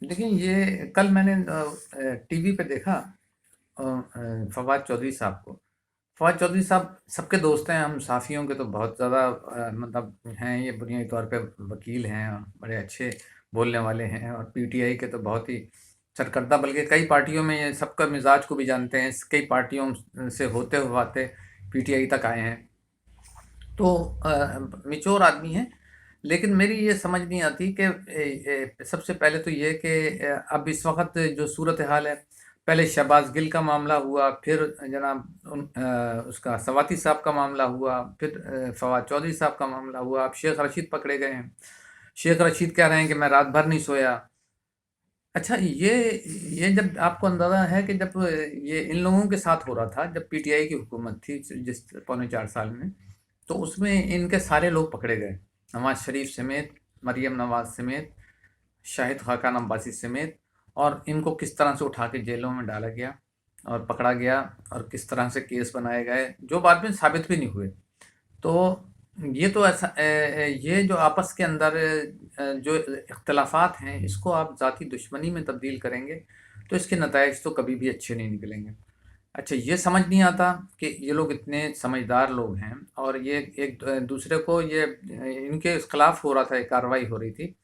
देखिए ये कल मैंने टी वी पे देखा फवाद चौधरी साहब को। फवाद चौधरी साहब सबके दोस्त हैं, हम साफ़ियों के तो बहुत ज़्यादा मतलब हैं, ये बुनियादी तौर पे वकील हैं और बड़े अच्छे बोलने वाले हैं, और पीटीआई के तो बहुत ही सरकर्दा, बल्कि कई पार्टियों में ये सबका मिजाज को भी जानते हैं, कई पार्टियों से होते हुआते पीटीआई तक आए हैं। तो मेच्योर आदमी है। लेकिन मेरी ये समझ नहीं आती कि सबसे पहले तो ये कि अब इस वक्त जो सूरत हाल है, पहले शहबाज गिल का मामला हुआ, फिर जनाब उसका सवाती साहब का मामला हुआ, फिर फवाद चौधरी साहब का मामला हुआ, अब शेख रशीद पकड़े गए हैं। शेख रशीद कह रहे हैं कि मैं रात भर नहीं सोया। अच्छा, ये जब आपको अंदाज़ा है कि जब ये इन लोगों के साथ हो रहा था, जब पीटीआई की हुकूमत थी जिस पौने 4 साल में, तो उसमें इनके सारे लोग पकड़े गए, नवाज शरीफ समेत, मरीम नवाज समेत, शाहिद खाकान अब्बासी समेत, और इनको किस तरह से उठा के जेलों में डाला गया और पकड़ा गया, और किस तरह से केस बनाए गए जो बाद में साबित भी नहीं हुए। तो ये तो ऐसा ये जो आपस के अंदर जो इख्तलाफात हैं, इसको आप ज़ाती दुश्मनी में तब्दील करेंगे तो इसके नताइज तो कभी भी अच्छे नहीं निकलेंगे। अच्छा, ये समझ नहीं आता कि ये लोग इतने समझदार लोग हैं, और ये एक दूसरे को ये इनके खिलाफ हो रहा था, एक कार्रवाई हो रही थी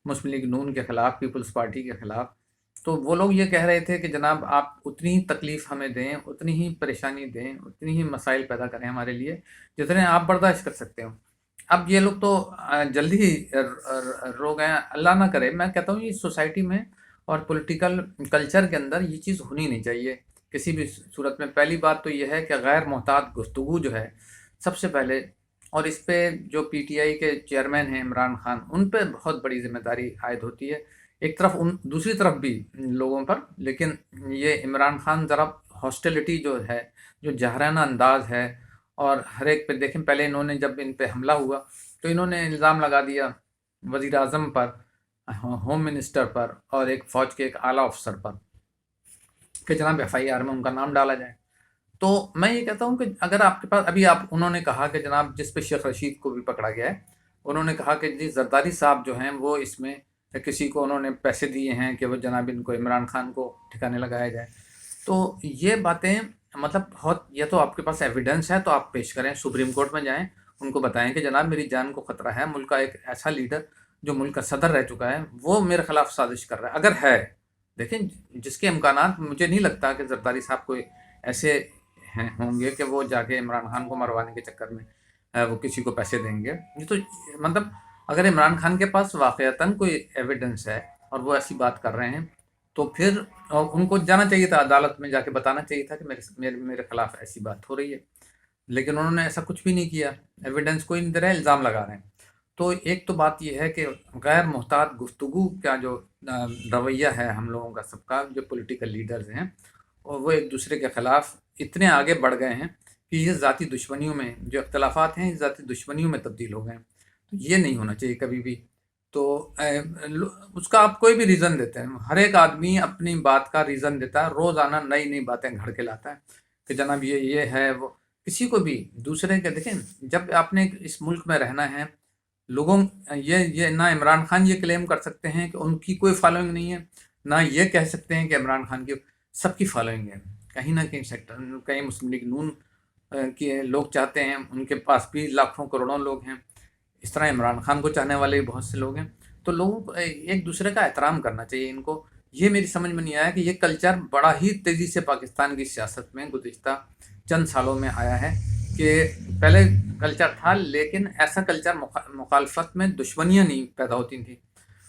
मुस्लिम लीग नून के खिलाफ, पीपल्स पार्टी के खिलाफ। तो वो लोग ये कह रहे थे कि जनाब आप उतनी ही तकलीफ़ हमें दें, उतनी ही परेशानी दें, उतनी ही मसाइल पैदा करें हमारे लिए जितने आप बर्दाश्त कर सकते हो। अब ये लोग तो जल्दी ही रो गए। अल्लाह ना करे, मैं कहता हूँ ये सोसाइटी में और पॉलिटिकल कल्चर के अंदर ये चीज़ होनी नहीं चाहिए किसी भी सूरत में। पहली बात तो ये है कि गैर मोहतात गुफ्तगू जो है सबसे पहले, और इस पे जो पीटीआई के चेयरमैन हैं इमरान खान, उन पे बहुत बड़ी जिम्मेदारी आयद होती है। एक तरफ उन, दूसरी तरफ भी लोगों पर, लेकिन ये इमरान खान ज़रा हॉस्टिलिटी जो है, जो जहराना अंदाज है, और हर एक पे देखें, पहले इन्होंने जब इन पे हमला हुआ तो इन्होंने इल्ज़ाम लगा दिया वज़ीर आज़म पर, होम मिनिस्टर पर, और एक फ़ौज के एक आला अफसर पर कि जनाब एफआईआर में उनका नाम डाला जाए। तो मैं ये कहता हूँ कि अगर आपके पास अभी आप, उन्होंने कहा कि जनाब जिस पे शेख रशीद को भी पकड़ा गया है, उन्होंने कहा कि जी जरदारी साहब जो हैं वो इसमें किसी को उन्होंने पैसे दिए हैं कि वो जनाब इनको इमरान खान को ठिकाने लगाया जाए। तो ये बातें मतलब बहुत, या तो आपके पास एविडेंस है तो आप पेश करें, सुप्रीम कोर्ट में जाएं, उनको बताएं कि जनाब मेरी जान को ख़तरा है, मुल्क का एक ऐसा लीडर जो मुल्क का सदर रह चुका है वो मेरे खिलाफ साजिश कर रहा है। अगर है, देखें, जिसके इम्कानात, मुझे नहीं लगता कि जरदारी साहब कोई ऐसे हैं होंगे कि वो जाके इमरान खान को मरवाने के चक्कर में वो किसी को पैसे देंगे। ये तो मतलब, अगर इमरान खान के पास वाक़यतन कोई एविडेंस है और वो ऐसी बात कर रहे हैं, तो फिर उनको जाना चाहिए था, अदालत में जाके बताना चाहिए था कि मेरे मेरे मेरे खिलाफ ऐसी बात हो रही है। लेकिन उन्होंने ऐसा कुछ भी नहीं किया, एविडेंस कोई नहीं दे रहा है, इल्ज़ाम लगा रहे हैं। तो एक तो बात ये है कि गैर मुहतात गुफ्तगू का जो रवैया है हम लोगों का सबका, जो पॉलिटिकल लीडर्स हैं, और वो एक दूसरे के ख़िलाफ़ इतने आगे बढ़ गए हैं कि ये ज़ाती दुश्मनियों में, जो इख्तलाफात हैं, ज़ाती दुश्मनियों में तब्दील हो गए हैं। तो ये नहीं होना चाहिए कभी भी। तो उसका आप कोई भी रीज़न देते हैं, हर एक आदमी अपनी बात का रीज़न देता है, रोज़ाना नई नई बातें घड़ के लाता है कि जनाब ये है वो। किसी को भी दूसरे के, देखें, जब आपने इस मुल्क में रहना है, लोगों, ये ना इमरान खान ये क्लेम कर सकते हैं कि उनकी कोई फॉलोइंग नहीं है, ना ये कह सकते हैं कि इमरान खान की, सबकी फॉलोइंग है। कहीं ना कहीं सेक्टर, कहीं मुस्लिम लीग नून के लोग चाहते हैं, उनके पास भी लाखों करोड़ों लोग हैं, इस तरह इमरान खान को चाहने वाले भी बहुत से लोग हैं। तो लोगों को एक दूसरे का एहतराम करना चाहिए इनको। ये मेरी समझ में नहीं आया कि ये कल्चर बड़ा ही तेज़ी से पाकिस्तान की सियासत में गुज़िश्ता चंद सालों में आया है, कि पहले कल्चर था, लेकिन ऐसा कल्चर मुखालफत में दुश्मनियाँ नहीं पैदा होती थी,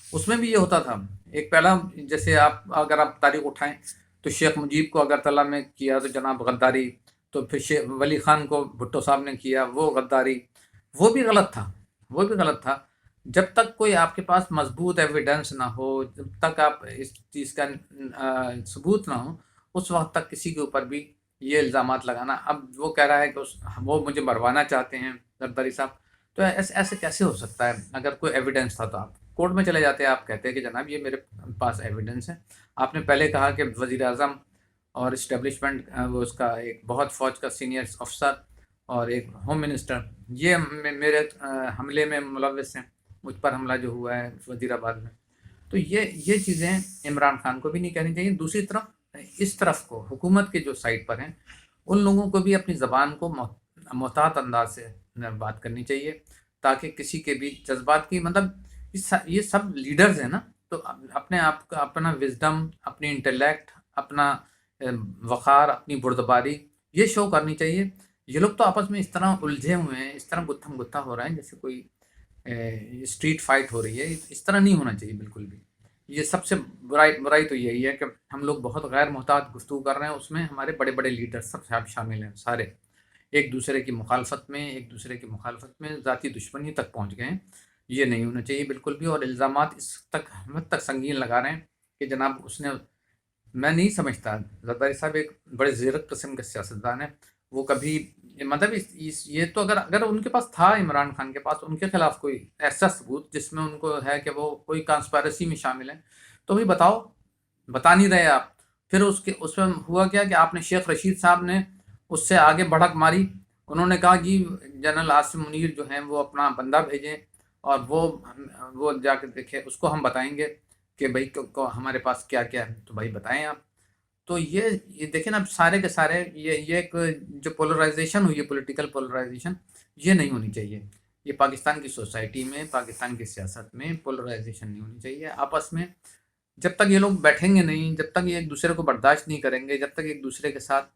उसमें भी ये होता था। एक पहला, जैसे आप अगर आप तारीख उठाएं, तो शेख मुजीब को अगरतला में किया तो जनाब गद्दारी, तो फिर शेख वली खान को भुट्टो साहब ने किया, वो गद्दारी, वो भी गलत था, वो भी गलत था। जब तक कोई आपके पास मजबूत एविडेंस ना हो, जब तक आप इस चीज़ का सबूत ना हो, उस वक्त तक किसी के ऊपर भी ये इल्ज़ामात लगाना। अब वो कह रहा है कि वो मुझे मरवाना चाहते हैं जरदारी साहब, तो ऐसे ऐसे कैसे हो सकता है? अगर कोई एविडेंस था तो आप कोर्ट में चले जाते, आप कहते हैं कि जनाब ये मेरे पास एविडेंस है। आपने पहले कहा कि वज़ीर आज़म और इस्टेब्लिशमेंट, वो उसका एक बहुत फ़ौज का सीनियर अफसर और एक होम मिनिस्टर, ये मेरे हमले में मुलव्वस हैं, मुझ पर हमला जो हुआ है वज़ीराबाद में। تو یہ چیزیں عمران خان کو بھی نہیں کہنی چاہیے. دوسری طرف اس طرف کو حکومت کے جو سائڈ پر ہیں ان لوگوں کو بھی اپنی زبان کو محتاط انداز سے بات کرنی چاہیے تاکہ کسی کے بھی جذبات کی مطلب یہ سب لیڈرز ہیں نا، تو اپنے آپ کا اپنا وزڈم، اپنی انٹلیکٹ، اپنا وقار، اپنی بردباری یہ شو کرنی چاہیے. یہ لوگ تو آپس میں اس طرح الجھے ہوئے ہیں، اس طرح گتھم گتھا ہو رہا ہے جیسے کوئی اسٹریٹ فائٹ ہو رہی ہے. اس طرح نہیں ہونا چاہیے بالکل بھی. یہ سب سے برائی تو یہی ہے کہ ہم لوگ بہت غیر محتاط گفتگو کر رہے ہیں، اس میں ہمارے بڑے بڑے لیڈر سب شامل ہیں، سارے ایک دوسرے کی مخالفت میں ذاتی دشمنی تک پہنچ گئے ہیں. یہ نہیں ہونا چاہیے بالکل بھی. اور الزامات اس تک حد تک سنگین لگا رہے ہیں کہ جناب اس نے، میں نہیں سمجھتا، زرداری صاحب ایک بڑے زیرک قسم کے سیاستدان ہیں. وہ کبھی مطلب یہ تو اگر ان کے پاس تھا، عمران خان کے پاس ان کے خلاف کوئی ایسا ثبوت جس میں ان کو ہے کہ وہ کوئی کانسپائرسی میں شامل ہیں تو بھی بتاؤ. بتا نہیں رہے آپ. پھر اس میں ہوا کیا کہ آپ نے شیخ رشید صاحب نے اس سے آگے بڑھک ماری. انہوں نے کہا جی جنرل عاصم منیر جو ہیں وہ اپنا بندہ بھیجیں اور وہ جا کے دیکھے، اس کو ہم بتائیں گے کہ بھائی ہمارے پاس کیا کیا ہے. تو بھائی بتائیں آپ. تو یہ دیکھیں نا، سارے کے سارے یہ ایک جو پولرائزیشن ہوئی ہے، پولیٹیکل پولرائزیشن، یہ نہیں ہونی چاہیے. یہ پاکستان کی سوسائٹی میں، پاکستان کی سیاست میں پولرائزیشن نہیں ہونی چاہیے. آپس میں جب تک یہ لوگ بیٹھیں گے نہیں، جب تک یہ ایک دوسرے کو برداشت نہیں کریں گے، جب تک ایک دوسرے کے ساتھ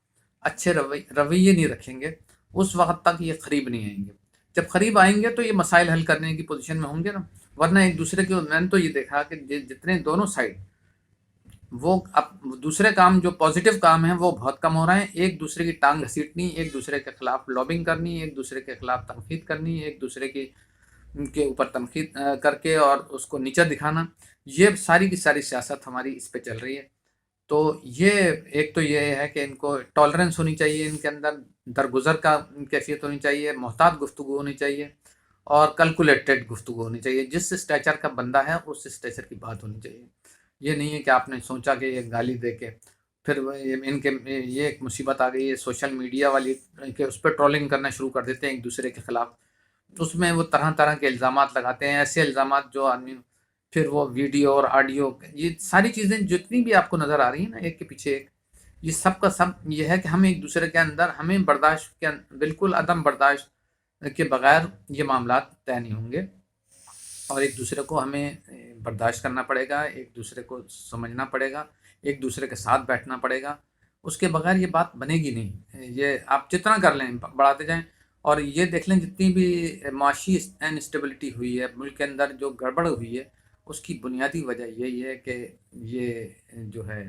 اچھے رویے نہیں رکھیں گے، اس وقت تک یہ قریب نہیں آئیں گے. جب قریب آئیں گے تو یہ مسائل حل کرنے کی پوزیشن میں ہوں گے نا. ورنہ ایک دوسرے کے، میں نے تو یہ دیکھا کہ جتنے دونوں سائڈ وہ اب دوسرے کام جو پازیٹیو کام ہیں وہ بہت کم ہو رہے ہیں. ایک دوسرے کی ٹانگ گھسیٹنی، ایک دوسرے کے خلاف لابنگ کرنی، ایک دوسرے کے خلاف تنقید کرنی، ایک دوسرے کی کے اوپر تنقید کر کے اور اس کو نیچا دکھانا، یہ ساری کی ساری سیاست ہماری اس پہ چل رہی ہے. تو ایک تو یہ ہے کہ ان کو ٹالرنس ہونی چاہیے، ان کے اندر درگزر کا کیفیت ہونی چاہیے، محتاط گفتگو ہونی چاہیے اور کیلکولیٹڈ گفتگو ہونی چاہیے. جس اسٹیچر کا بندہ ہے اس اسٹیچر کی بات ہونی چاہیے. یہ نہیں ہے کہ آپ نے سوچا کہ یہ گالی دے کے پھر ان کے یہ ایک مصیبت آ گئی ہے سوشل میڈیا والی کہ اس پہ ٹرولنگ کرنا شروع کر دیتے ہیں ایک دوسرے کے خلاف. اس میں وہ طرح طرح کے الزامات لگاتے ہیں، ایسے الزامات جو آدمی پھر وہ ویڈیو اور آڈیو، یہ ساری چیزیں جتنی بھی آپ کو نظر آ رہی ہیں نا ایک کے پیچھے ایک، یہ سب کا سب یہ ہے کہ ہم ایک دوسرے کے اندر، ہمیں برداشت کے بالکل عدم برداشت کے بغیر یہ معاملات طے نہیں ہوں گے. اور ایک دوسرے کو ہمیں برداشت کرنا پڑے گا، ایک دوسرے کو سمجھنا پڑے گا، ایک دوسرے کے ساتھ بیٹھنا پڑے گا. اس کے بغیر یہ بات بنے گی نہیں. یہ آپ جتنا کر لیں بڑھاتے جائیں. اور یہ دیکھ لیں جتنی بھی معاشی انسٹیبلٹی ہوئی ہے ملک کے اندر، جو گڑبڑ ہوئی ہے، اس کی بنیادی وجہ یہی ہے کہ یہ جو ہے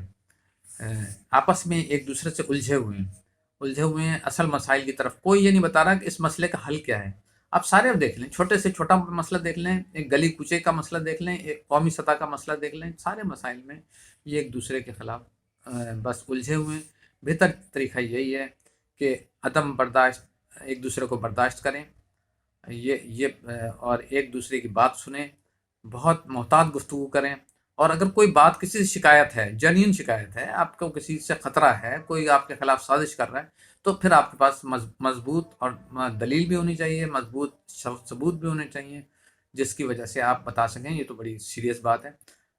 آپس میں ایک دوسرے سے الجھے ہوئے ہیں. اصل مسائل کی طرف کوئی یہ نہیں بتا رہا کہ اس مسئلے کا حل کیا ہے. آپ سارے اب دیکھ لیں، چھوٹے سے چھوٹا مسئلہ دیکھ لیں، ایک گلی کوچے کا مسئلہ دیکھ لیں، ایک قومی سطح کا مسئلہ دیکھ لیں، سارے مسائل میں یہ ایک دوسرے کے خلاف بس الجھے ہوئے ہیں. بہتر طریقہ یہی ہے کہ عدم برداشت، ایک دوسرے کو برداشت کریں، اور ایک دوسرے کی بات سنیں، بہت محتاط گفتگو کریں. اور اگر کوئی بات کسی سے شکایت ہے، جینین شکایت ہے، آپ کو کسی سے خطرہ ہے، کوئی آپ کے خلاف سازش کر رہا ہے، تو پھر آپ کے پاس مضبوط اور دلیل بھی ہونی چاہیے، مضبوط ثبوت بھی ہونے چاہیے جس کی وجہ سے آپ بتا سکیں. یہ تو بڑی سیریس بات ہے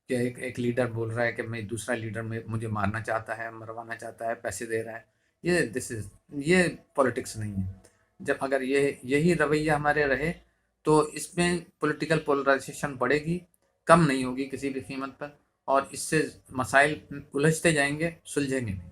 کہ ایک لیڈر بول رہا ہے کہ میں دوسرا لیڈر مجھے مارنا چاہتا ہے، مروانا چاہتا ہے، پیسے دے رہا ہے. یہ پولیٹکس نہیں ہے. جب اگر یہی رویہ ہمارے رہے تو اس میں پولیٹیکل پولرائزیشن بڑھے گی، کم نہیں ہوگی کسی بھی قیمت پر، اور اس سے مسائل الجھتے جائیں گے، سلجھیں گے نہیں.